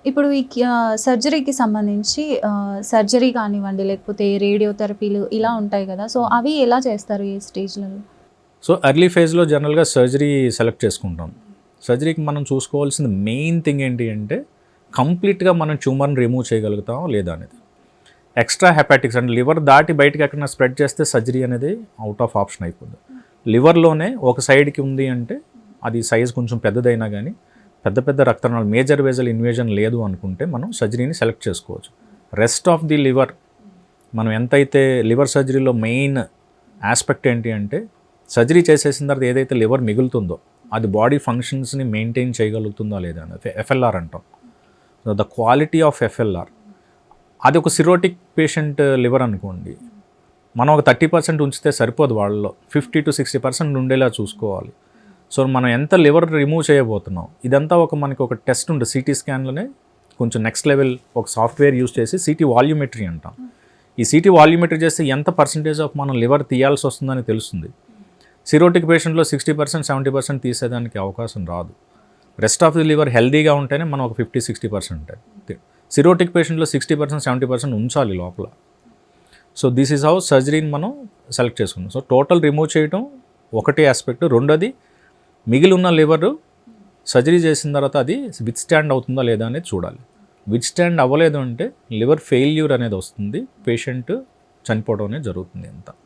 ఇప్పుడు ఈ సర్జరీకి సంబంధించి సర్జరీ కానివ్వండి, లేకపోతే రేడియోథెరపీలు ఇలా ఉంటాయి కదా! సో, అవి ఎలా చేస్తారు ఏ స్టేజ్‌లలో? సో ఎర్లీ ఫేజ్లో జనరల్గా సర్జరీ సెలెక్ట్ చేసుకుంటాం. సర్జరీకి మనం చూసుకోవాల్సిన మెయిన్ థింగ్ ఏంటి అంటే కంప్లీట్గా మనం ట్యూమర్ని రిమూవ్ చేయగలుగుతాం లేదా అనేది. ఎక్స్ట్రా హెపాటిక్స్ అంటే లివర్ దాటి బయటకి ఎక్కడైనా స్ప్రెడ్ చేస్తే సర్జరీ అనేది అవుట్ ఆఫ్ ఆప్షన్ అయిపోద్ది. లివర్లోనే ఒక సైడ్కి ఉంది అంటే అది సైజ్ కొంచెం పెద్దదైనా కానీ పెద్ద పెద్ద రక్తనాళాలు మేజర్ వెజల్ ఇన్వేజన్ లేదు అనుకుంటే మనం సర్జరీని సెలెక్ట్ చేసుకోవచ్చు. రెస్ట్ ఆఫ్ ది లివర్ మనం ఎంతైతే లివర్ సర్జరీలో మెయిన్ ఆస్పెక్ట్ ఏంటి అంటే సర్జరీ చేసేసిన తర్వాత ఏదైతే లివర్ మిగులుతుందో అది బాడీ ఫంక్షన్స్ని మెయింటైన్ చేయగలుగుతుందా లేదా అనేది ఎఫ్ఎల్ఆర్ అంటాం. So the quality of FLR అది ఒక సిరోటిక్ పేషెంట్ లివర్ అనుకోండి, మనం ఒక 30% ఉంచితే సరిపోదు, వాళ్ళలో 50 to 60% ఉండేలా చూసుకోవాలి. సో మనం ఎంత లివర్ రిమూవ్ చేయబోతున్నాం ఇదంతా మనకి ఒక టెస్ట్ ఉంటుంది. సిటీ స్కాన్లోనే కొంచెం నెక్స్ట్ లెవెల్ ఒక సాఫ్ట్వేర్ యూస్ చేసి సిటీ వాల్యూమెట్రీ అంటాం. ఈ సిటీ వాల్యూమెట్రీ చేస్తే ఎంత పర్సంటేజ్ ఆఫ్ మనం లివర్ తీయాల్సి వస్తుందని తెలుస్తుంది. సిరోటిక్ పేషెంట్లో 60% 70% తీసేదానికి అవకాశం రాదు. రెస్ట్ ఆఫ్ ది లివర్ హెల్దీగా ఉంటేనే మనం ఒక 50-60% సిరోటిక్ పేషెంట్లో 60% 70% ఉంచాలి లోపల. సో దిస్ ఈజ్ హౌ సర్జరీని మనం సెలెక్ట్ చేసుకున్నాం. సో టోటల్ రిమూవ్ చేయడం ఒకటి ఆస్పెక్ట్. రెండోది మిగిలి ఉన్న లివర్ సర్జరీ చేసిన తర్వాత అది విత్ స్టాండ్ అవుతుందా లేదా అనేది చూడాలి. విత్ స్టాండ్ అవ్వలేదు అంటే లివర్ ఫెయిల్యూర్ అనేది వస్తుంది, పేషెంట్ చనిపోవడం అనేది జరుగుతుంది అంతా.